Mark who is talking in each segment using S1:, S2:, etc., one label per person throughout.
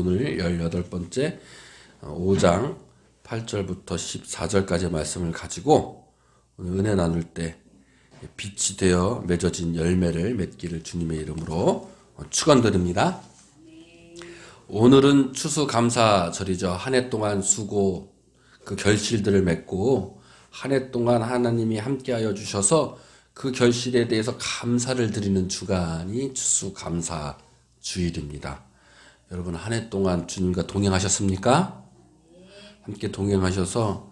S1: 오늘 18번째 5장 8절부터 14절까지의 말씀을 가지고 오늘 은혜 나눌 때 빛이 되어 맺어진 열매를 맺기를 주님의 이름으로 축원드립니다. 오늘은 추수감사절이죠. 한 해 동안 수고 그 결실들을 맺고 한 해 동안 하나님이 함께하여 주셔서 그 결실에 대해서 감사를 드리는 주간이 추수감사주일입니다. 여러분 한 해 동안 주님과 동행하셨습니까? 함께 동행하셔서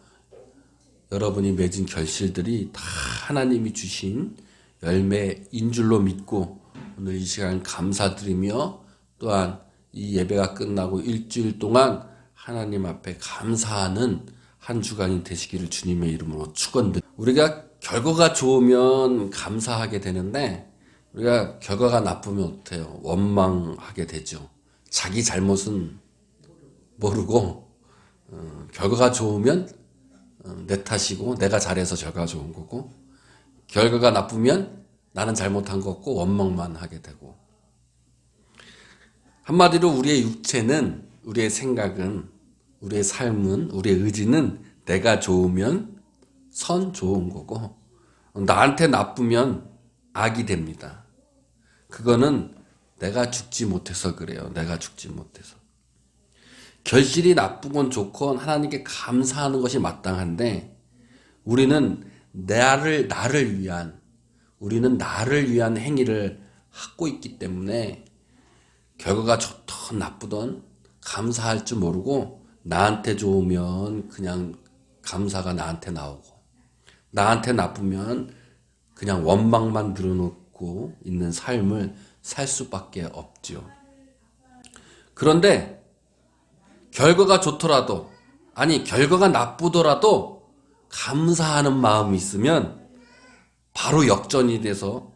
S1: 여러분이 맺은 결실들이 다 하나님이 주신 열매인 줄로 믿고 오늘 이 시간 감사드리며 또한 이 예배가 끝나고 일주일 동안 하나님 앞에 감사하는 한 주간이 되시기를 주님의 이름으로 축원드립니다. 우리가 결과가 좋으면 감사하게 되는데 우리가 결과가 나쁘면 어때요? 원망하게 되죠. 자기 잘못은 모르고 결과가 좋으면 내 탓이고 내가 잘해서 결과가 좋은 거고 결과가 나쁘면 나는 잘못한 거 없고 원망만 하게 되고 한마디로 우리의 육체는 우리의 생각은 우리의 삶은 우리의 의지는 내가 좋으면 선 좋은 거고 나한테 나쁘면 악이 됩니다. 그거는 내가 죽지 못해서 그래요. 내가 죽지 못해서. 결실이 나쁘건 좋건 하나님께 감사하는 것이 마땅한데 우리는 나를 위한 행위를 하고 있기 때문에 결과가 좋든 나쁘든 감사할 줄 모르고 나한테 좋으면 그냥 감사가 나한테 나오고 나한테 나쁘면 그냥 원망만 늘어놓고 있는 삶을 살 수밖에 없죠. 그런데 결과가 좋더라도 결과가 나쁘더라도 감사하는 마음이 있으면 바로 역전이 돼서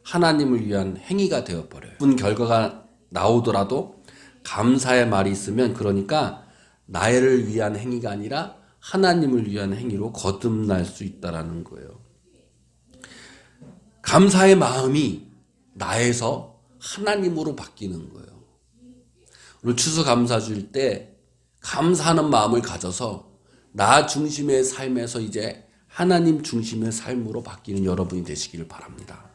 S1: 하나님을 위한 행위가 되어버려요. 나쁜 결과가 나오더라도 감사의 말이 있으면 그러니까 나를 위한 행위가 아니라 하나님을 위한 행위로 거듭날 수 있다라는 거예요. 감사의 마음이 나에서 하나님으로 바뀌는 거예요. 오늘 추수감사주일 때 감사하는 마음을 가져서 나 중심의 삶에서 이제 하나님 중심의 삶으로 바뀌는 여러분이 되시기를 바랍니다.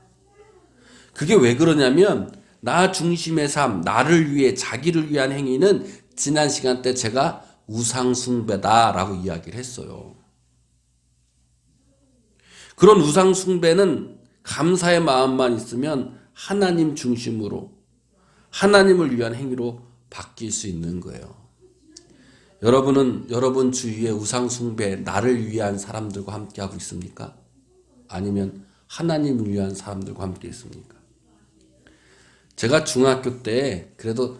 S1: 그게 왜 그러냐면 나 중심의 삶, 나를 위해 자기를 위한 행위는 지난 시간 때 제가 우상숭배다라고 이야기를 했어요. 그런 우상숭배는 감사의 마음만 있으면 하나님 중심으로 하나님을 위한 행위로 바뀔 수 있는 거예요. 여러분은 여러분 주위에 우상숭배, 나를 위한 사람들과 함께 하고 있습니까? 아니면 하나님을 위한 사람들과 함께 있습니까? 제가 중학교 때 그래도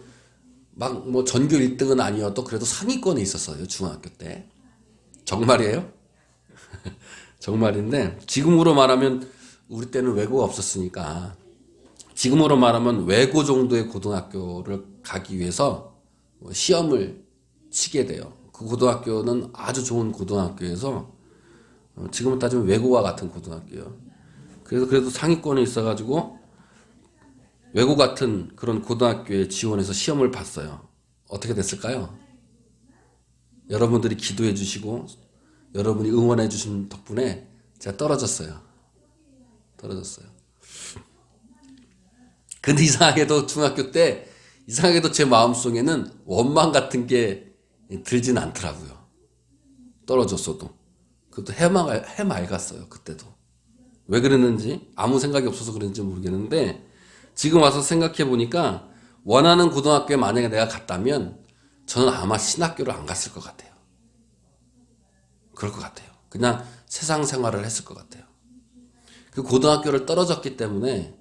S1: 막 전교 1등은 아니어도 그래도 상위권에 있었어요. 중학교 때. 정말이에요? 정말인데 지금으로 말하면 우리 때는 외고가 없었으니까 지금으로 말하면 외고 정도의 고등학교를 가기 위해서 시험을 치게 돼요. 그 고등학교는 아주 좋은 고등학교에서 지금은 따지면 외고와 같은 고등학교예요. 그래서 그래도 상위권에 있어가지고 외고 같은 그런 고등학교에 지원해서 시험을 봤어요. 어떻게 됐을까요? 여러분들이 기도해 주시고 여러분이 응원해 주신 덕분에 제가 떨어졌어요. 근데 이상하게도 중학교 때 제 마음속에는 원망 같은 게 들진 않더라고요. 떨어졌어도. 그것도 해맑았어요. 그때도. 왜 그랬는지 아무 생각이 없어서 그랬는지 모르겠는데 지금 와서 생각해 보니까 원하는 고등학교에 만약에 내가 갔다면 저는 아마 신학교를 안 갔을 것 같아요. 그럴 것 같아요. 그냥 세상 생활을 했을 것 같아요. 그 고등학교를 떨어졌기 때문에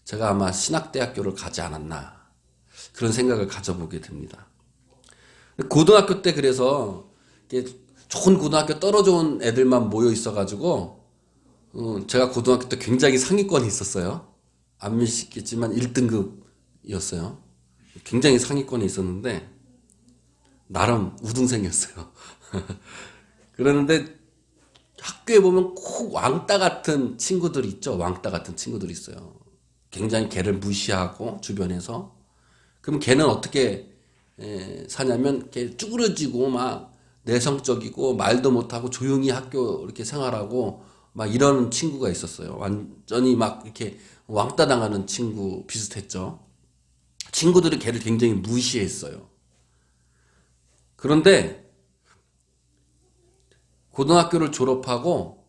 S1: 제가 아마 신학대학교를 가지 않았나 그런 생각을 가져보게 됩니다. 고등학교 때 그래서 좋은 고등학교 떨어져 온 애들만 모여 있어가지고 제가 고등학교 때 굉장히 상위권에 있었어요. 안 믿겠지만 1등급이었어요. 굉장히 상위권에 있었는데 나름 우등생이었어요. 그러는데 학교에 보면 꼭 왕따 같은 친구들이 있죠. 왕따 같은 친구들이 있어요. 굉장히 걔를 무시하고 주변에서. 그럼 걔는 어떻게 사냐면 이렇게 쭈그러지고 막 내성적이고 말도 못하고 조용히 학교 이렇게 생활하고 막 이런 친구가 있었어요. 완전히 막 이렇게 왕따 당하는 친구 비슷했죠. 친구들이 걔를 굉장히 무시했어요. 그런데 고등학교를 졸업하고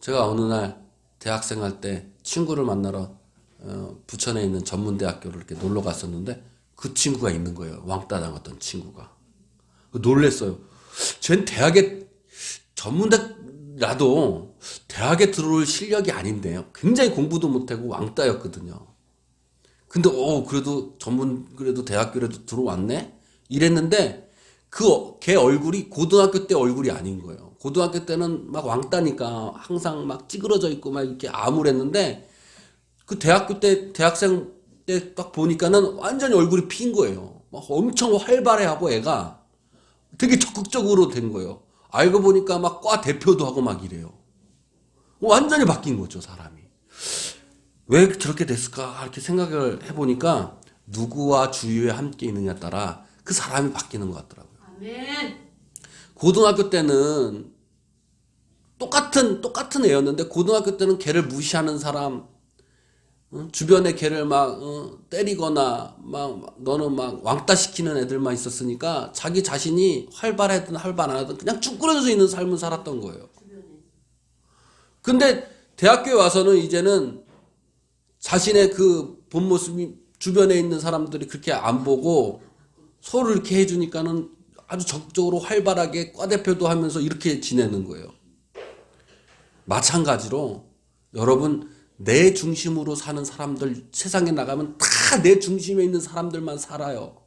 S1: 제가 어느 날 대학생 할 때 친구를 만나러 부천에 있는 전문대학교를 이렇게 놀러 갔었는데 그 친구가 있는 거예요. 왕따 당했던 친구가. 놀랬어요. 쟨 대학에 전문대라도 대학에 들어올 실력이 아닌데요. 굉장히 공부도 못하고 왕따였거든요. 근데 그래도 대학교라도 들어왔네? 이랬는데 걔 얼굴이 고등학교 때 얼굴이 아닌 거예요. 고등학교 때는 막 왕따니까 항상 막 찌그러져 있고 막 이렇게 암울했는데 그 대학교 때 대학생 때 딱 보니까는 완전히 얼굴이 핀 거예요. 막 엄청 활발해하고 애가 되게 적극적으로 된 거예요. 알고 보니까 막 과 대표도 하고 막 이래요. 완전히 바뀐 거죠, 사람이. 왜 저렇게 됐을까? 이렇게 생각을 해보니까 누구와 주위에 함께 있느냐에 따라 그 사람이 바뀌는 것 같더라고요. 아멘. 고등학교 때는 똑같은 애였는데 고등학교 때는 걔를 무시하는 사람, 주변에 걔를 막 때리거나 막 너는 막 왕따 시키는 애들만 있었으니까 자기 자신이 활발하든 활발 안 하든 그냥 쭈그러져 있는 삶을 살았던 거예요. 근데 대학교에 와서는 이제는 자신의 그 본 모습이 주변에 있는 사람들이 그렇게 안 보고 서로 이렇게 해주니까는 아주 적극적으로 활발하게 과대표도 하면서 이렇게 지내는 거예요. 마찬가지로 여러분 내 중심으로 사는 사람들 세상에 나가면 다 내 중심에 있는 사람들만 살아요.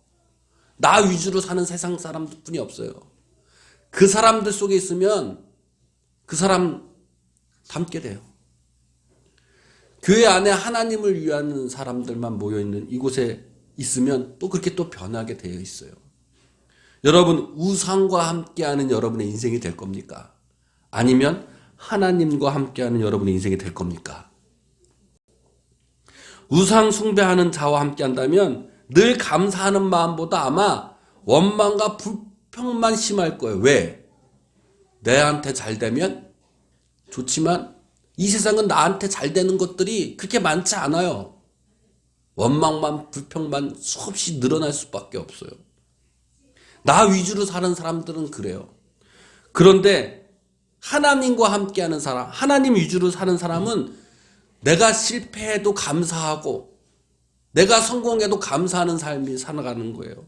S1: 나 위주로 사는 세상 사람뿐이 없어요. 그 사람들 속에 있으면 그 사람 닮게 돼요. 교회 안에 하나님을 위하는 사람들만 모여있는 이곳에 있으면 또 그렇게 또 변하게 되어 있어요. 여러분 우상과 함께하는 여러분의 인생이 될 겁니까? 아니면 하나님과 함께하는 여러분의 인생이 될 겁니까? 우상 숭배하는 자와 함께한다면 늘 감사하는 마음보다 아마 원망과 불평만 심할 거예요. 왜? 내한테 잘 되면 좋지만 이 세상은 나한테 잘 되는 것들이 그렇게 많지 않아요. 원망만 불평만 수없이 늘어날 수밖에 없어요. 나 위주로 사는 사람들은 그래요. 그런데 하나님과 함께하는 사람, 하나님 위주로 사는 사람은 내가 실패해도 감사하고 내가 성공해도 감사하는 삶이 살아가는 거예요.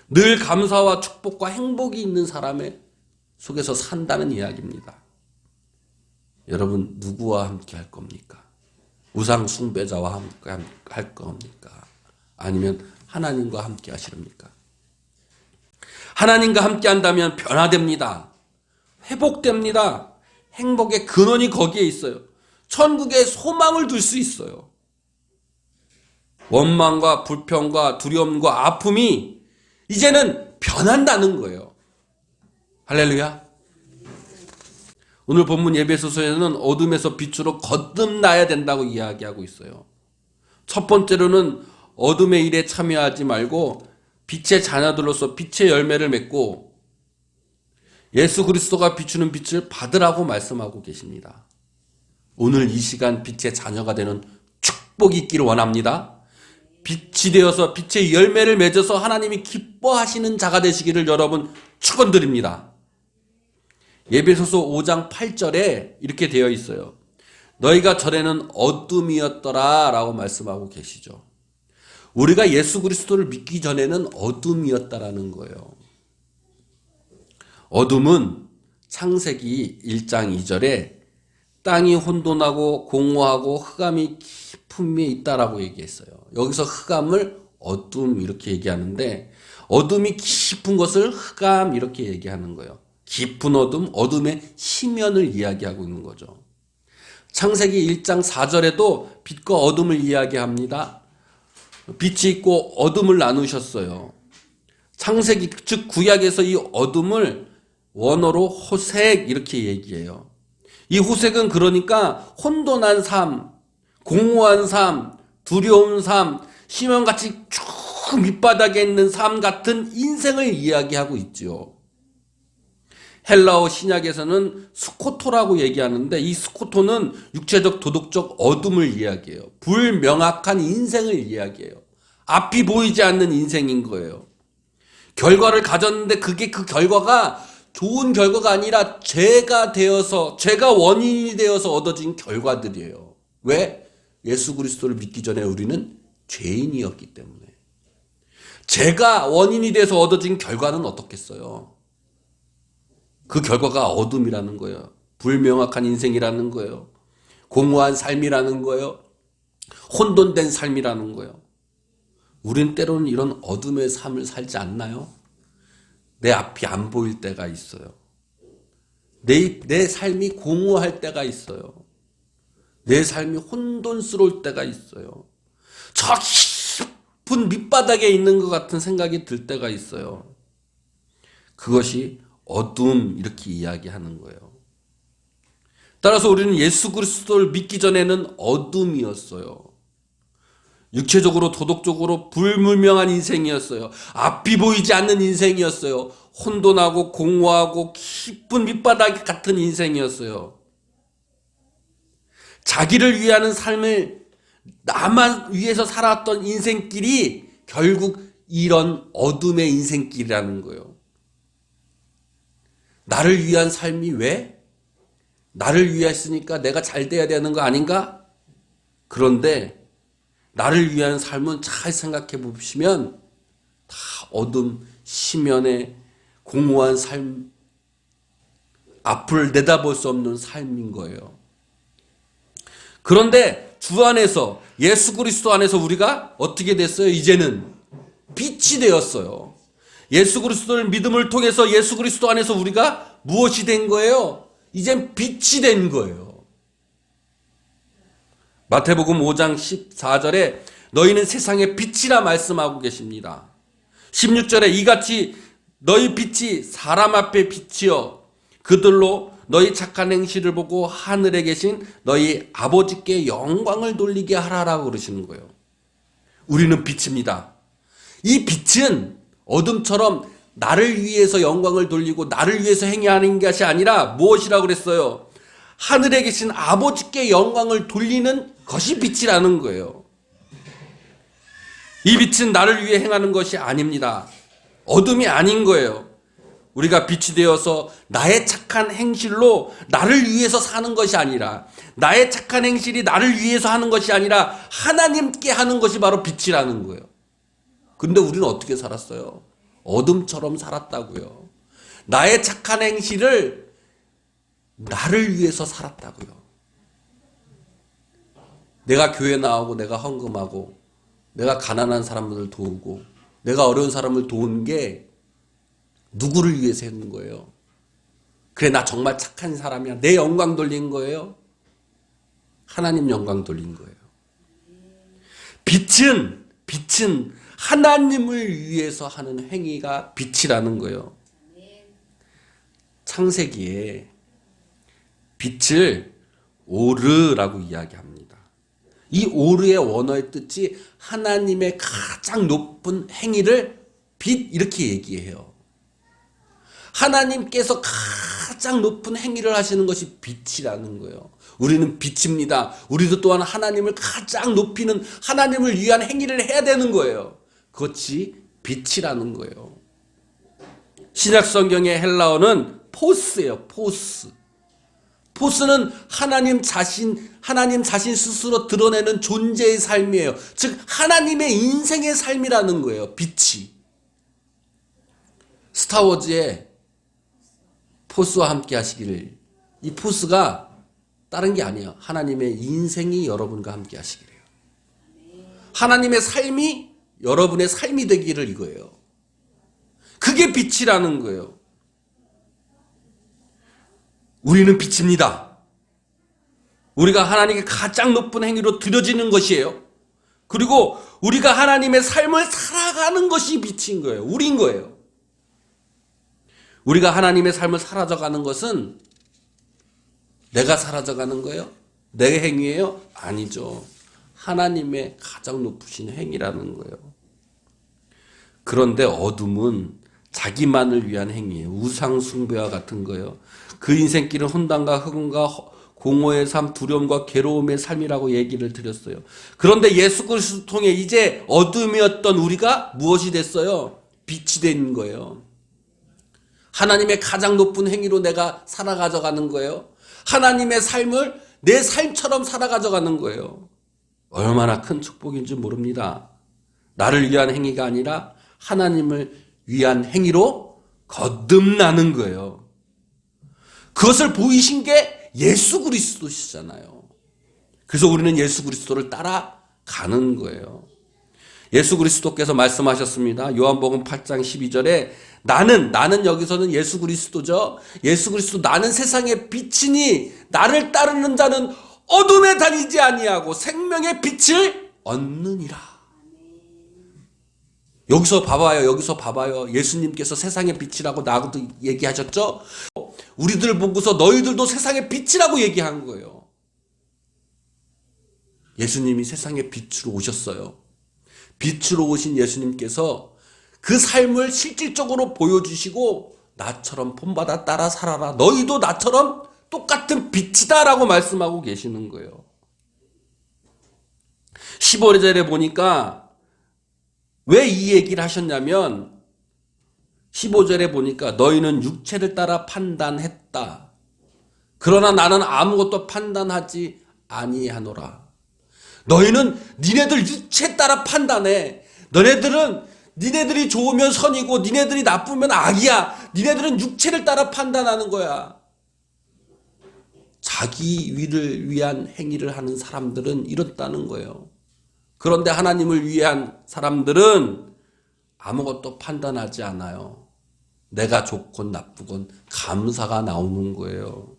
S1: 늘 감사와 축복과 행복이 있는 사람의 속에서 산다는 이야기입니다. 여러분 누구와 함께 할 겁니까? 우상 숭배자와 함께 할 겁니까? 아니면 하나님과 함께 하시렵니까? 하나님과 함께 한다면 변화됩니다. 회복됩니다. 행복의 근원이 거기에 있어요. 천국에 소망을 둘 수 있어요. 원망과 불평과 두려움과 아픔이 이제는 변한다는 거예요. 할렐루야. 오늘 본문 에베소서에는 어둠에서 빛으로 거듭나야 된다고 이야기하고 있어요. 첫 번째로는 어둠의 일에 참여하지 말고 빛의 자녀들로서 빛의 열매를 맺고 예수 그리스도가 비추는 빛을 받으라고 말씀하고 계십니다. 오늘 이 시간 빛의 자녀가 되는 축복이 있기를 원합니다. 빛이 되어서 빛의 열매를 맺어서 하나님이 기뻐하시는 자가 되시기를 여러분 축원드립니다. 에베소서 5장 8절에 이렇게 되어 있어요. 너희가 전에는 어둠이었더라 라고 말씀하고 계시죠. 우리가 예수 그리스도를 믿기 전에는 어둠이었다라는 거예요. 어둠은 창세기 1장 2절에 땅이 혼돈하고 공허하고 흑암이 깊은 위에 있다라고 얘기했어요. 여기서 흑암을 어둠 이렇게 얘기하는데 어둠이 깊은 것을 흑암 이렇게 얘기하는 거예요. 깊은 어둠, 어둠의 심연을 이야기하고 있는 거죠. 창세기 1장 4절에도 빛과 어둠을 이야기합니다. 빛이 있고 어둠을 나누셨어요. 창세기 즉 구약에서 이 어둠을 원어로 호색 이렇게 얘기해요. 이 호색은 그러니까 혼돈한 삶, 공허한 삶, 두려운 삶, 심연같이 쭉 밑바닥에 있는 삶 같은 인생을 이야기하고 있죠. 헬라어 신약에서는 스코토라고 얘기하는데 이 스코토는 육체적 도덕적 어둠을 이야기해요. 불명확한 인생을 이야기해요. 앞이 보이지 않는 인생인 거예요. 결과를 가졌는데 그게 그 결과가 좋은 결과가 아니라 죄가 원인이 되어서 얻어진 결과들이에요. 왜? 예수 그리스도를 믿기 전에 우리는 죄인이었기 때문에. 죄가 원인이 돼서 얻어진 결과는 어떻겠어요? 그 결과가 어둠이라는 거예요. 불명확한 인생이라는 거예요. 공허한 삶이라는 거예요. 혼돈된 삶이라는 거예요. 우린 때로는 이런 어둠의 삶을 살지 않나요? 내 앞이 안 보일 때가 있어요. 내 삶이 공허할 때가 있어요. 내 삶이 혼돈스러울 때가 있어요. 저 깊은 밑바닥에 있는 것 같은 생각이 들 때가 있어요. 그것이 어둠 이렇게 이야기하는 거예요. 따라서 우리는 예수 그리스도를 믿기 전에는 어둠이었어요. 육체적으로 도덕적으로 불분명한 인생이었어요. 앞이 보이지 않는 인생이었어요. 혼돈하고 공허하고 깊은 밑바닥 같은 인생이었어요. 자기를 위하는 삶을 나만 위해서 살았던 인생길이 결국 이런 어둠의 인생길이라는 거예요. 나를 위한 삶이 왜? 나를 위했으니까 내가 잘 돼야 되는 거 아닌가? 그런데 나를 위한 삶은 잘 생각해 보시면 다 어둠, 심연의 공허한 삶, 앞을 내다볼 수 없는 삶인 거예요. 그런데 주 안에서 예수 그리스도 안에서 우리가 어떻게 됐어요? 이제는 빛이 되었어요. 예수 그리스도를 믿음을 통해서 예수 그리스도 안에서 우리가 무엇이 된 거예요? 이젠 빛이 된 거예요. 마태복음 5장 14절에 너희는 세상의 빛이라 말씀하고 계십니다. 16절에 이같이 너희 빛이 사람 앞에 빛이여 그들로 너희 착한 행실을 보고 하늘에 계신 너희 아버지께 영광을 돌리게 하라라고 그러시는 거예요. 우리는 빛입니다. 이 빛은 어둠처럼 나를 위해서 영광을 돌리고 나를 위해서 행하는 것이 아니라 무엇이라고 그랬어요? 하늘에 계신 아버지께 영광을 돌리는 것이 빛이라는 거예요. 이 빛은 나를 위해 행하는 것이 아닙니다. 어둠이 아닌 거예요. 우리가 빛이 되어서 나의 착한 행실로 나를 위해서 사는 것이 아니라 나의 착한 행실이 나를 위해서 하는 것이 아니라 하나님께 하는 것이 바로 빛이라는 거예요. 근데 우리는 어떻게 살았어요? 어둠처럼 살았다고요. 나의 착한 행실을 나를 위해서 살았다고요. 내가 교회 나오고 내가 헌금하고 내가 가난한 사람들을 도우고 내가 어려운 사람을 도운 게 누구를 위해서 했는 거예요? 그래 나 정말 착한 사람이야. 내 영광 돌린 거예요? 하나님 영광 돌린 거예요. 빛은 하나님을 위해서 하는 행위가 빛이라는 거예요. 창세기에 빛을 오르라고 이야기합니다. 이 오르의 원어의 뜻이 하나님의 가장 높은 행위를 빛 이렇게 얘기해요. 하나님께서 가장 높은 행위를 하시는 것이 빛이라는 거예요. 우리는 빛입니다. 우리도 또한 하나님을 가장 높이는 하나님을 위한 행위를 해야 되는 거예요. 그것이 빛이라는 거예요. 신약 성경의 헬라어는 포스예요. 포스. 포스는 하나님 자신 스스로 드러내는 존재의 삶이에요. 즉 하나님의 인생의 삶이라는 거예요. 빛이. 스타워즈의 포스와 함께 하시기를. 이 포스가 다른 게 아니에요. 하나님의 인생이 여러분과 함께 하시기래요. 하나님의 삶이 여러분의 삶이 되기를 이거예요. 그게 빛이라는 거예요. 우리는 빛입니다. 우리가 하나님께 가장 높은 행위로 드려지는 것이에요. 그리고 우리가 하나님의 삶을 살아가는 것이 빛인 거예요. 우린 거예요. 우리가 하나님의 삶을 사라져가는 것은 내가 사라져가는 거예요? 내 행위예요? 아니죠. 하나님의 가장 높으신 행위라는 거예요. 그런데 어둠은 자기만을 위한 행위예요. 우상 숭배와 같은 거예요. 그 인생길은 혼돈과 흑음과 공허의 삶, 두려움과 괴로움의 삶이라고 얘기를 드렸어요. 그런데 예수 그리스도를 통해 이제 어둠이었던 우리가 무엇이 됐어요? 빛이 된 거예요. 하나님의 가장 높은 행위로 내가 살아가져가는 거예요. 하나님의 삶을 내 삶처럼 살아가져가는 거예요. 얼마나 큰 축복인지 모릅니다. 나를 위한 행위가 아니라 하나님을 위한 행위로 거듭나는 거예요. 그것을 보이신 게 예수 그리스도시잖아요. 그래서 우리는 예수 그리스도를 따라가는 거예요. 예수 그리스도께서 말씀하셨습니다. 요한복음 8장 12절에 나는 여기서는 예수 그리스도죠. 예수 그리스도 나는 세상의 빛이니 나를 따르는 자는 어둠에 다니지 아니하고 생명의 빛을 얻느니라. 여기서 봐봐요. 예수님께서 세상의 빛이라고 나하고도 얘기하셨죠? 우리들 보고서 너희들도 세상의 빛이라고 얘기한 거예요. 예수님이 세상의 빛으로 오셨어요. 빛으로 오신 예수님께서 그 삶을 실질적으로 보여주시고 나처럼 본받아 따라 살아라. 너희도 나처럼 똑같은 빛이다 라고 말씀하고 계시는 거예요. 15절에 보니까 왜 이 얘기를 하셨냐면 15절에 보니까 너희는 육체를 따라 판단했다. 그러나 나는 아무것도 판단하지 아니하노라. 너희는 니네들 육체 따라 판단해. 니네들이 좋으면 선이고 니네들이 나쁘면 악이야. 니네들은 육체를 따라 판단하는 거야. 자기 위를 위한 행위를 하는 사람들은 이렇다는 거예요. 그런데 하나님을 위한 사람들은 아무것도 판단하지 않아요. 내가 좋건 나쁘건 감사가 나오는 거예요.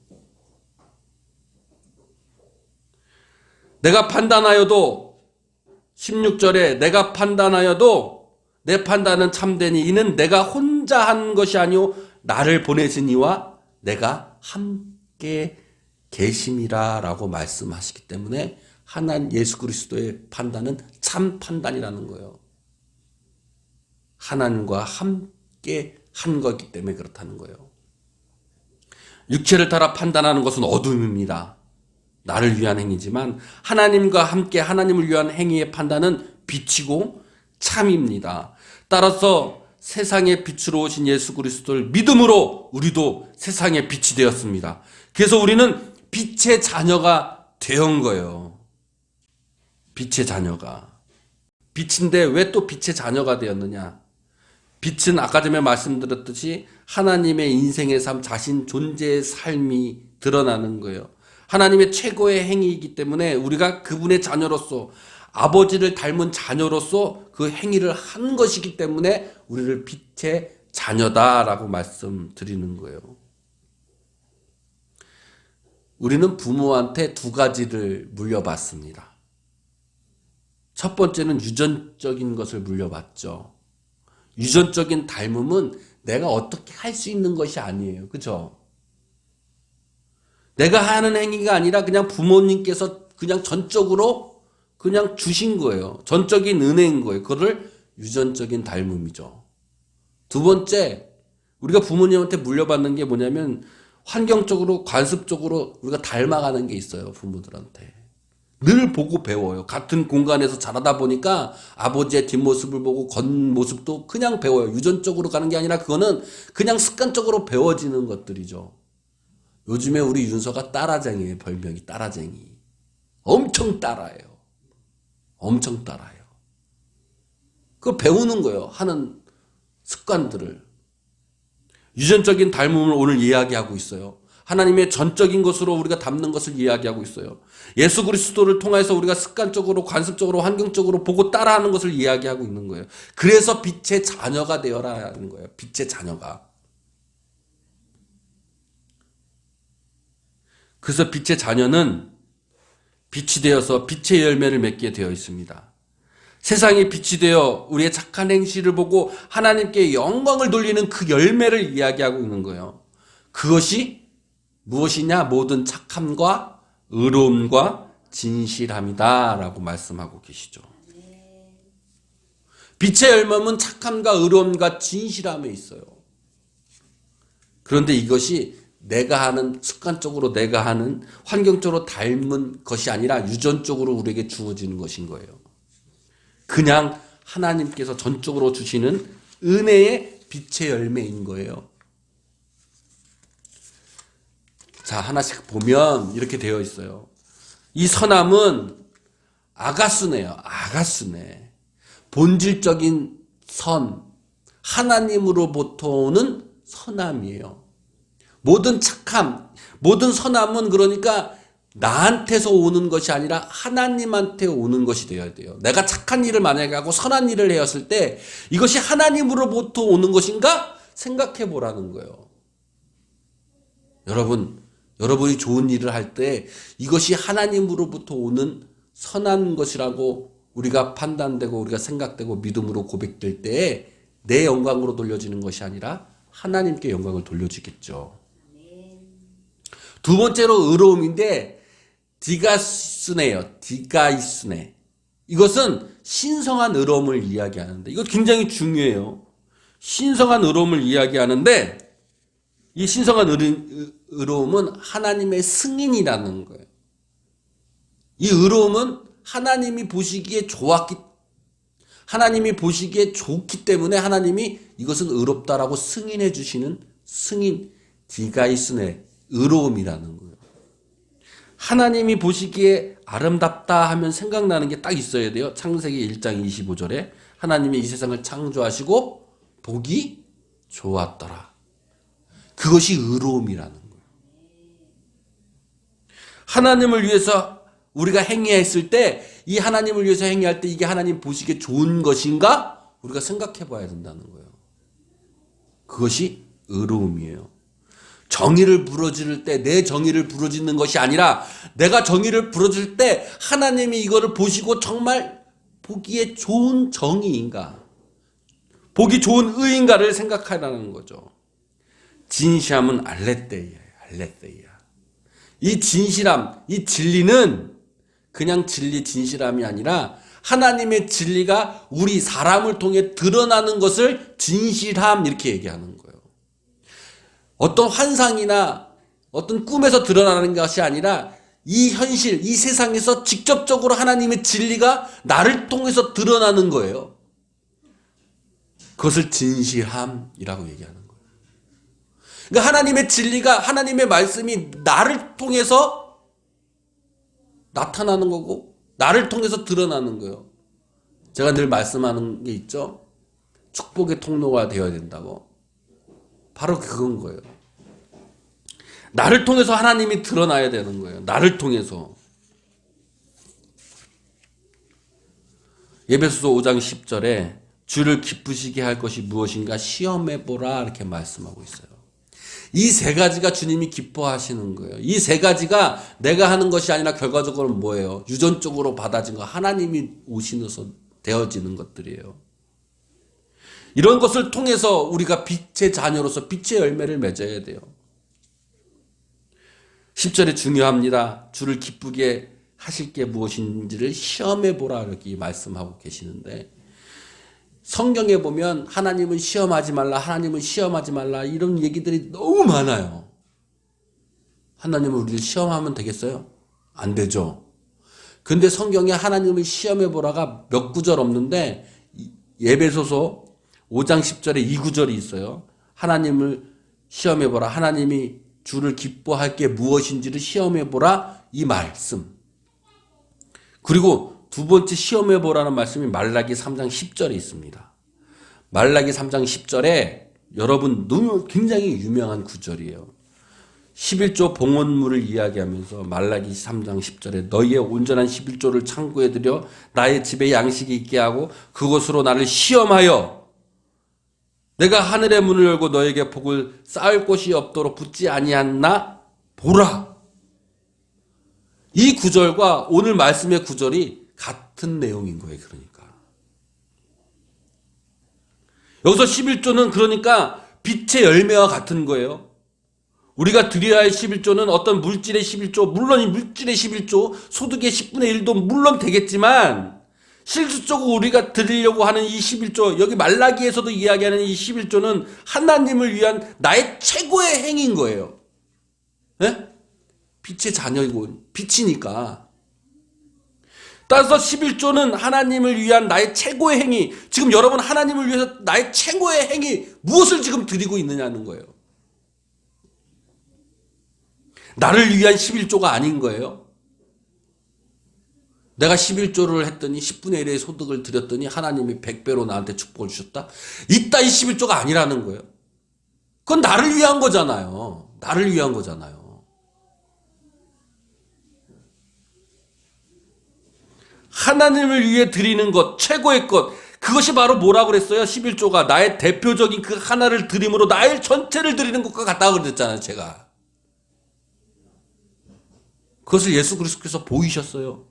S1: 내가 판단하여도 16절에 내가 판단하여도 내 판단은 참되니 이는 내가 혼자 한 것이 아니오 나를 보내신 이와 내가 함께 계심이라 라고 말씀하시기 때문에 하나님 예수 그리스도의 판단은 참 판단이라는 거예요. 하나님과 함께 한 거기 때문에 그렇다는 거예요. 육체를 따라 판단하는 것은 어둠입니다. 나를 위한 행위지만 하나님과 함께 하나님을 위한 행위의 판단은 빛이고 참입니다. 따라서 세상의 빛으로 오신 예수 그리스도를 믿음으로 우리도 세상의 빛이 되었습니다. 그래서 우리는 빛의 자녀가 되은 거예요. 빛의 자녀가. 빛인데 왜 또 빛의 자녀가 되었느냐? 빛은 아까 전에 말씀드렸듯이 하나님의 인생의 삶, 자신 존재의 삶이 드러나는 거예요. 하나님의 최고의 행위이기 때문에 우리가 그분의 자녀로서 아버지를 닮은 자녀로서 그 행위를 한 것이기 때문에 우리를 빛의 자녀다라고 말씀드리는 거예요. 우리는 부모한테 두 가지를 물려받습니다. 첫 번째는 유전적인 것을 물려받죠. 유전적인 닮음은 내가 어떻게 할 수 있는 것이 아니에요. 그죠? 내가 하는 행위가 아니라 그냥 부모님께서 그냥 전적으로 그냥 주신 거예요. 전적인 은혜인 거예요. 그거를 유전적인 닮음이죠. 두 번째, 우리가 부모님한테 물려받는 게 뭐냐면 환경적으로, 관습적으로 우리가 닮아가는 게 있어요. 부모들한테. 늘 보고 배워요. 같은 공간에서 자라다 보니까 아버지의 뒷모습을 보고 겉모습도 그냥 배워요. 유전적으로 가는 게 아니라 그거는 그냥 습관적으로 배워지는 것들이죠. 요즘에 우리 윤서가 따라쟁이에요. 별명이 따라쟁이. 엄청 따라해요. 엄청 따라해요. 그거 배우는 거예요. 하는 습관들을. 유전적인 닮음을 오늘 이야기하고 있어요. 하나님의 전적인 것으로 우리가 닮는 것을 이야기하고 있어요. 예수 그리스도를 통해서 우리가 습관적으로, 관습적으로, 환경적으로 보고 따라하는 것을 이야기하고 있는 거예요. 그래서 빛의 자녀가 되어라 하는 거예요. 빛의 자녀가. 그래서 빛의 자녀는 빛이 되어서 빛의 열매를 맺게 되어 있습니다. 세상이 빛이 되어 우리의 착한 행실을 보고 하나님께 영광을 돌리는 그 열매를 이야기하고 있는 거예요. 그것이 무엇이냐? 모든 착함과 의로움과 진실함이다 라고 말씀하고 계시죠. 빛의 열매는 착함과 의로움과 진실함에 있어요. 그런데 이것이 내가 하는, 습관적으로 내가 하는, 환경적으로 닮은 것이 아니라 유전적으로 우리에게 주어지는 것인 거예요. 그냥 하나님께서 전적으로 주시는 은혜의 빛의 열매인 거예요. 자, 하나씩 보면 이렇게 되어 있어요. 이 선함은 아가수네요. 아가수네. 본질적인 선, 하나님으로부터 오는 선함이에요. 모든 착함, 모든 선함은 그러니까 나한테서 오는 것이 아니라 하나님한테 오는 것이 되어야 돼요. 내가 착한 일을 만약에 하고 선한 일을 해왔을 때 이것이 하나님으로부터 오는 것인가 생각해 보라는 거예요. 여러분이 좋은 일을 할 때 이것이 하나님으로부터 오는 선한 것이라고 우리가 판단되고 우리가 생각되고 믿음으로 고백될 때에 내 영광으로 돌려지는 것이 아니라 하나님께 영광을 돌려주겠죠. 두 번째로 의로움인데 디가스네요. 디가이스네. 이것은 신성한 의로움을 이야기하는데 이거 굉장히 중요해요. 신성한 의로움을 이야기하는데 이 신성한 의로움은 하나님의 승인이라는 거예요. 이 의로움은 하나님이 보시기에 하나님이 보시기에 좋기 때문에 하나님이 이것은 의롭다라고 승인해 주시는 승인, 디가이스네, 의로움이라는 거예요. 하나님이 보시기에 아름답다 하면 생각나는 게 딱 있어야 돼요. 창세기 1장 25절에 하나님이 이 세상을 창조하시고 보기 좋았더라. 그것이 의로움이라는 거예요. 하나님을 위해서 우리가 행위했을 때 이 하나님을 위해서 행위할 때 이게 하나님 보시기에 좋은 것인가? 우리가 생각해 봐야 된다는 거예요. 그것이 의로움이에요. 정의를 부러질 때 내 정의를 부러지는 것이 아니라 내가 정의를 부러질 때 하나님이 이거를 보시고 정말 보기에 좋은 정의인가? 보기 좋은 의인가를 생각하라는 거죠. 진실함은 알레the이아예요. 알레the이아. 이 진실함, 이 진리는 그냥 진리, 진실함이 아니라 하나님의 진리가 우리 사람을 통해 드러나는 것을 진실함 이렇게 얘기하는 거예요. 어떤 환상이나 어떤 꿈에서 드러나는 것이 아니라 이 현실, 이 세상에서 직접적으로 하나님의 진리가 나를 통해서 드러나는 거예요. 그것을 진실함이라고 얘기하는 거예요. 그러니까 하나님의 진리가, 하나님의 말씀이 나를 통해서 나타나는 거고 나를 통해서 드러나는 거예요. 제가 늘 말씀하는 게 있죠. 축복의 통로가 되어야 된다고. 바로 그건 거예요. 나를 통해서 하나님이 드러나야 되는 거예요. 나를 통해서. 에베소서 5장 10절에 주를 기쁘시게 할 것이 무엇인가 시험해보라 이렇게 말씀하고 있어요. 이 세 가지가 주님이 기뻐하시는 거예요. 이 세 가지가 내가 하는 것이 아니라 결과적으로는 뭐예요? 유전적으로 받아진 거, 하나님이 오시면서 되어지는 것들이에요. 이런 것을 통해서 우리가 빛의 자녀로서 빛의 열매를 맺어야 돼요. 10절에 중요합니다. 주를 기쁘게 하실 게 무엇인지를 시험해보라 이렇게 말씀하고 계시는데 성경에 보면 하나님은 시험하지 말라, 하나님은 시험하지 말라 이런 얘기들이 너무 많아요. 하나님은 우리를 시험하면 되겠어요? 안 되죠. 근데 성경에 하나님을 시험해보라가 몇 구절 없는데 에베소서 5장 10절에 이 구절이 있어요. 하나님을 시험해보라, 하나님이 주를 기뻐할 게 무엇인지를 시험해보라 이 말씀. 그리고 두 번째 시험해보라는 말씀이 말라기 3장 10절에 있습니다. 말라기 3장 10절에 여러분 너무 굉장히 유명한 구절이에요. 11조 봉헌물을 이야기하면서 말라기 3장 10절에 너희의 온전한 11조를 창고에 들여 나의 집에 양식이 있게 하고 그것으로 나를 시험하여 내가 하늘의 문을 열고 너에게 복을 쌓을 곳이 없도록 붙지 아니하나 보라. 이 구절과 오늘 말씀의 구절이 같은 내용인 거예요. 그러니까 여기서 11조는 그러니까 빛의 열매와 같은 거예요. 우리가 드려야 할 11조는 어떤 물질의 11조, 물론 이 물질의 11조, 소득의 10분의 1도 물론 되겠지만 실질적으로 우리가 드리려고 하는 이 11조, 여기 말라기에서도 이야기하는 이 11조는 하나님을 위한 나의 최고의 행위인 거예요. 네? 빛의 자녀이고 빛이니까. 따라서 11조는 하나님을 위한 나의 최고의 행위. 지금 여러분 하나님을 위해서 나의 최고의 행위 무엇을 지금 드리고 있느냐는 거예요. 나를 위한 11조가 아닌 거예요. 내가 11조를 했더니 10분의 1의 소득을 드렸더니 하나님이 100배로 나한테 축복을 주셨다. 이따위 11조가 아니라는 거예요. 그건 나를 위한 거잖아요. 나를 위한 거잖아요. 하나님을 위해 드리는 것, 최고의 것, 그것이 바로 뭐라고 그랬어요? 11조가 나의 대표적인 그 하나를 드림으로 나의 전체를 드리는 것과 같다고 그랬잖아요. 제가. 그것을 예수 그리스도께서 보이셨어요.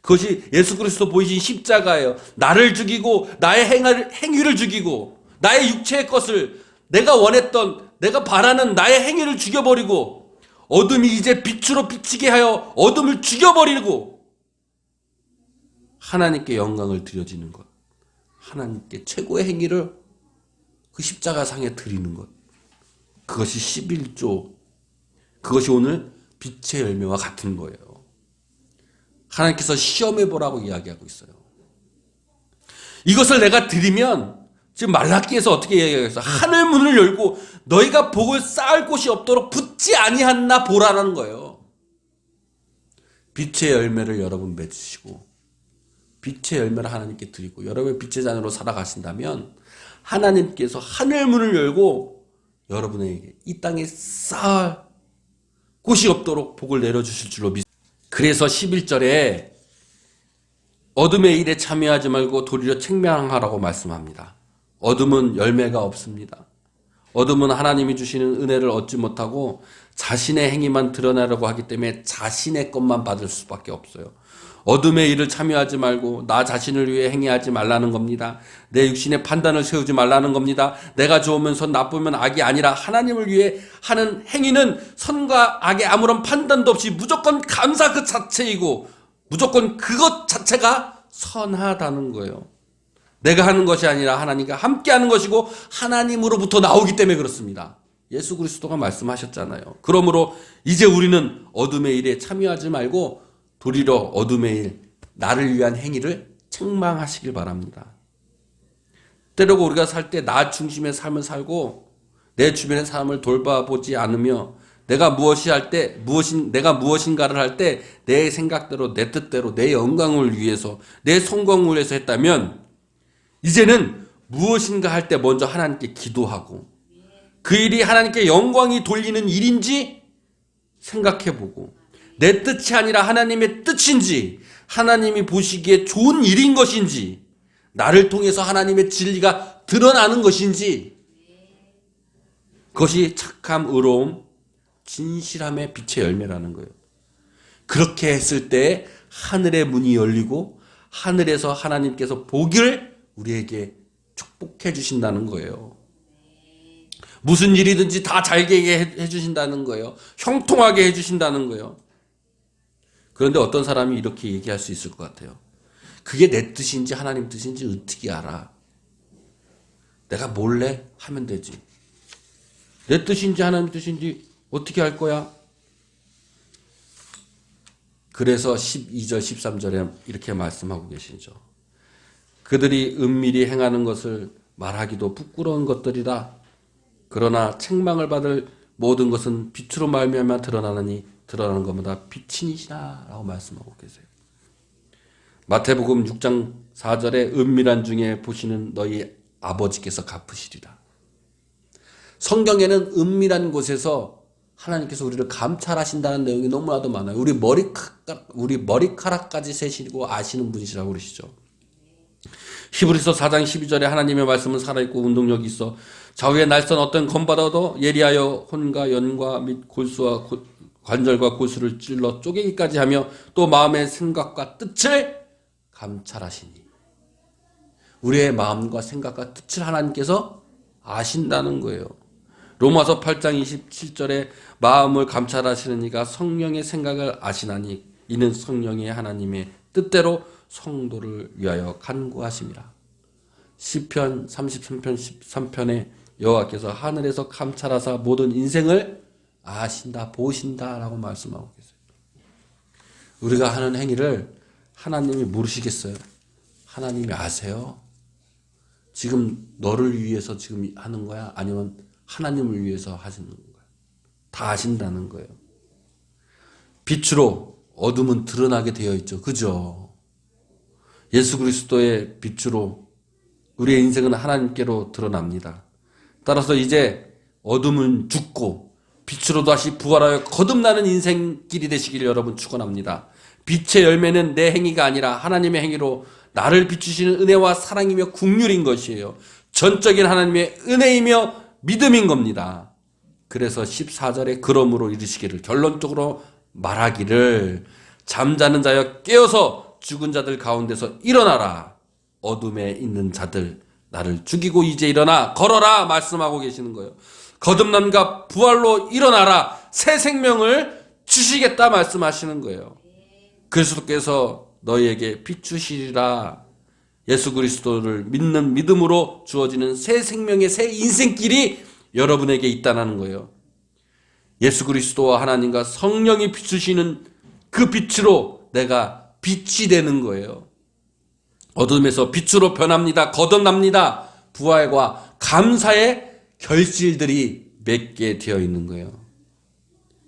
S1: 그것이 예수 그리스도 보이신 십자가예요. 나를 죽이고 나의 행위를 죽이고 나의 육체의 것을 내가 원했던 내가 바라는 나의 행위를 죽여버리고 어둠이 이제 빛으로 비치게 하여 어둠을 죽여버리고 하나님께 영광을 드려지는 것, 하나님께 최고의 행위를 그 십자가상에 드리는 것, 그것이 11조, 그것이 오늘 빛의 열매와 같은 거예요. 하나님께서 시험해보라고 이야기하고 있어요. 이것을 내가 드리면 지금 말라기에서 어떻게 이야기하겠어요? 하늘 문을 열고 너희가 복을 쌓을 곳이 없도록 붙지 아니하나 보라는 거예요. 빛의 열매를 여러분 맺으시고 빛의 열매를 하나님께 드리고 여러분의 빛의 자녀로 살아가신다면 하나님께서 하늘 문을 열고 여러분에게 이 땅에 쌓을 곳이 없도록 복을 내려주실 줄로 믿습니다. 그래서 11절에 어둠의 일에 참여하지 말고 도리어 책망하라고 말씀합니다. 어둠은 열매가 없습니다. 어둠은 하나님이 주시는 은혜를 얻지 못하고 자신의 행위만 드러내려고 하기 때문에 자신의 것만 받을 수밖에 없어요. 어둠의 일을 참여하지 말고 나 자신을 위해 행위하지 말라는 겁니다. 내 육신의 판단을 세우지 말라는 겁니다. 내가 좋으면 선, 나쁘면 악이 아니라 하나님을 위해 하는 행위는 선과 악의 아무런 판단도 없이 무조건 감사 그 자체이고 무조건 그것 자체가 선하다는 거예요. 내가 하는 것이 아니라 하나님과 함께하는 것이고 하나님으로부터 나오기 때문에 그렇습니다. 예수 그리스도가 말씀하셨잖아요. 그러므로 이제 우리는 어둠의 일에 참여하지 말고 도리어 어둠의 일, 나를 위한 행위를 책망하시길 바랍니다. 때로 우리가 살 때 나 중심의 삶을 살고 내 주변의 사람을 돌봐보지 않으며 내가 내가 무엇인가를 할 때 내 생각대로, 내 뜻대로, 내 영광을 위해서, 내 성공을 위해서 했다면 이제는 무엇인가 할 때 먼저 하나님께 기도하고 그 일이 하나님께 영광이 돌리는 일인지 생각해보고 내 뜻이 아니라 하나님의 뜻인지 하나님이 보시기에 좋은 일인 것인지 나를 통해서 하나님의 진리가 드러나는 것인지 그것이 착함, 의로움, 진실함의 빛의 열매라는 거예요. 그렇게 했을 때 하늘의 문이 열리고 하늘에서 하나님께서 복을 우리에게 축복해 주신다는 거예요. 무슨 일이든지 다 잘 되게 해 주신다는 거예요. 형통하게 해 주신다는 거예요. 그런데 어떤 사람이 이렇게 얘기할 수 있을 것 같아요. 그게 내 뜻인지 하나님 뜻인지 어떻게 알아? 내가 몰래 하면 되지. 내 뜻인지 하나님 뜻인지 어떻게 할 거야? 그래서 12절 13절에 이렇게 말씀하고 계시죠. 그들이 은밀히 행하는 것을 말하기도 부끄러운 것들이다. 그러나 책망을 받을 모든 것은 빛으로 말미암아 드러나는 것보다 빛이니시라 라고 말씀하고 계세요. 마태복음 6장 4절에 은밀한 중에 보시는 너희 아버지께서 갚으시리라. 성경에는 은밀한 곳에서 하나님께서 우리를 감찰하신다는 내용이 너무나도 많아요. 우리 머리카락까지 세시고 아시는 분이시라고 그러시죠. 히브리서 4장 12절에 하나님의 말씀은 살아있고 운동력이 있어 좌우의 날선 어떤 검보다도 예리하여 혼과 연과 및 골수와 관절과 골수를 찔러 쪼개기까지 하며 또 마음의 생각과 뜻을 감찰하시니 우리의 마음과 생각과 뜻을 하나님께서 아신다는 거예요. 로마서 8장 27절에 마음을 감찰하시는 이가 성령의 생각을 아시나니 이는 성령의 하나님의 뜻대로 성도를 위하여 간구하심이라. 시편 33편 13편에 여호와께서 하늘에서 감찰하사 모든 인생을 아신다, 보신다라고 말씀하고 계세요. 우리가 하는 행위를 하나님이 모르시겠어요? 하나님이 아세요? 지금 너를 위해서 지금 하는 거야? 아니면 하나님을 위해서 하시는 거야? 다 아신다는 거예요. 빛으로 어둠은 드러나게 되어 있죠. 그죠? 예수 그리스도의 빛으로 우리의 인생은 하나님께로 드러납니다. 따라서 이제 어둠은 죽고 빛으로 다시 부활하여 거듭나는 인생길이 되시길 여러분 축원합니다. 빛의 열매는 내 행위가 아니라 하나님의 행위로 나를 비추시는 은혜와 사랑이며 긍휼인 것이에요. 전적인 하나님의 은혜이며 믿음인 겁니다. 그래서 14절에 그러므로 이르시기를, 결론적으로 말하기를, 잠자는 자여 깨어서 죽은 자들 가운데서 일어나라. 어둠에 있는 자들 나를 죽이고 이제 일어나 걸어라 말씀하고 계시는 거예요. 거듭남과 부활로 일어나라. 새 생명을 주시겠다 말씀하시는 거예요. 그리스도께서 너희에게 비추시리라. 예수 그리스도를 믿는 믿음으로 주어지는 새 생명의 새 인생길이 여러분에게 있다는 거예요. 예수 그리스도와 하나님과 성령이 비추시는 그 빛으로 내가 빛이 되는 거예요. 어둠에서 빛으로 변합니다. 거듭납니다. 부활과 감사의 결실들이 맺게 되어 있는 거예요.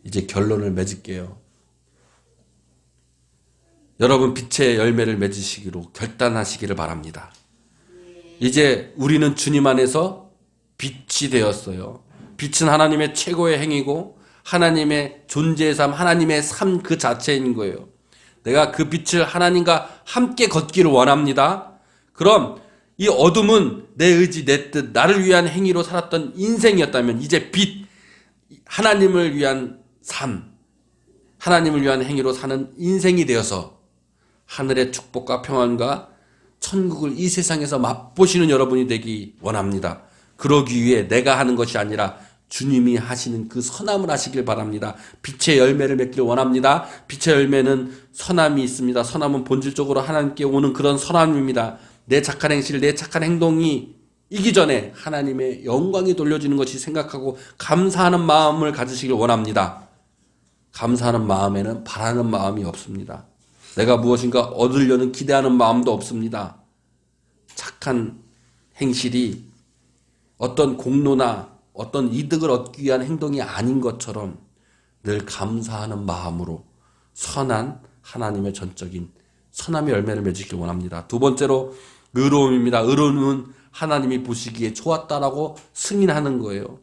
S1: 이제 결론을 맺을게요. 여러분 빛의 열매를 맺으시기로 결단하시기를 바랍니다. 이제 우리는 주님 안에서 빛이 되었어요. 빛은 하나님의 최고의 행위고 하나님의 존재의 삶, 하나님의 삶 그 자체인 거예요. 내가 그 빛을 하나님과 함께 걷기를 원합니다. 그럼 이 어둠은 내 의지, 내 뜻, 나를 위한 행위로 살았던 인생이었다면 이제 빛, 하나님을 위한 삶, 하나님을 위한 행위로 사는 인생이 되어서 하늘의 축복과 평안과 천국을 이 세상에서 맛보시는 여러분이 되기 원합니다. 그러기 위해 내가 하는 것이 아니라 주님이 하시는 그 선함을 하시길 바랍니다. 빛의 열매를 맺기를 원합니다. 빛의 열매는 선함이 있습니다. 선함은 본질적으로 하나님께 오는 그런 선함입니다. 내 착한 행실, 내 착한 행동이 이기 전에 하나님의 영광이 돌려지는 것이 생각하고 감사하는 마음을 가지시길 원합니다. 감사하는 마음에는 바라는 마음이 없습니다. 내가 무엇인가 얻으려는 기대하는 마음도 없습니다. 착한 행실이 어떤 공로나 어떤 이득을 얻기 위한 행동이 아닌 것처럼 늘 감사하는 마음으로 선한 하나님의 전적인 선함의 열매를 맺기를 원합니다. 두 번째로 의로움입니다. 의로움은 하나님이 보시기에 좋았다라고 승인하는 거예요.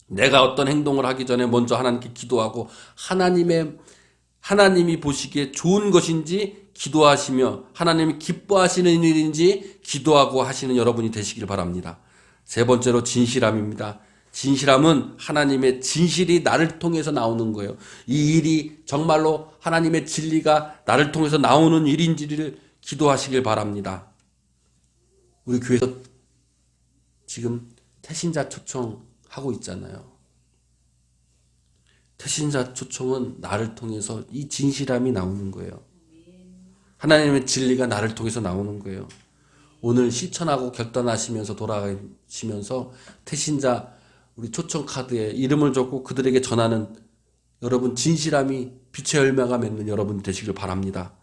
S1: 내가 어떤 행동을 하기 전에 먼저 하나님께 기도하고 하나님이 보시기에 좋은 것인지 기도하시며 하나님이 기뻐하시는 일인지 기도하고 하시는 여러분이 되시길 바랍니다. 세 번째로 진실함입니다. 진실함은 하나님의 진실이 나를 통해서 나오는 거예요. 이 일이 정말로 하나님의 진리가 나를 통해서 나오는 일인지를 기도하시길 바랍니다. 우리 교회에서 지금 태신자 초청하고 있잖아요. 태신자 초청은 나를 통해서 이 진실함이 나오는 거예요. 하나님의 진리가 나를 통해서 나오는 거예요. 오늘 실천하고 결단하시면서 돌아가시면서 태신자 우리 초청 카드에 이름을 적고 그들에게 전하는 여러분 진실함이 빛의 열매가 맺는 여러분 되시길 바랍니다.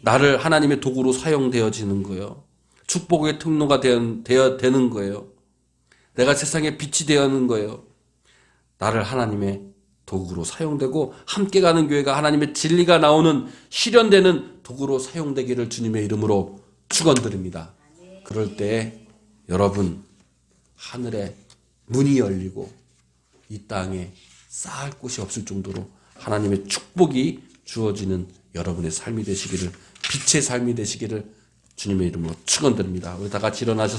S1: 나를 하나님의 도구로 사용되어지는 거예요. 축복의 통로가 되는 거예요. 내가 세상에 빛이 되는 거예요. 나를 하나님의 도구로 사용되고 함께 가는 교회가 하나님의 진리가 나오는 실현되는 도구로 사용되기를 주님의 이름으로 축원드립니다. 그럴 때 여러분 하늘에 문이 열리고 이 땅에 쌓을 곳이 없을 정도로 하나님의 축복이 주어지는 여러분의 삶이 되시기를, 빛의 삶이 되시기를 주님의 이름으로 축원드립니다. 우리 다 같이 일어나셔서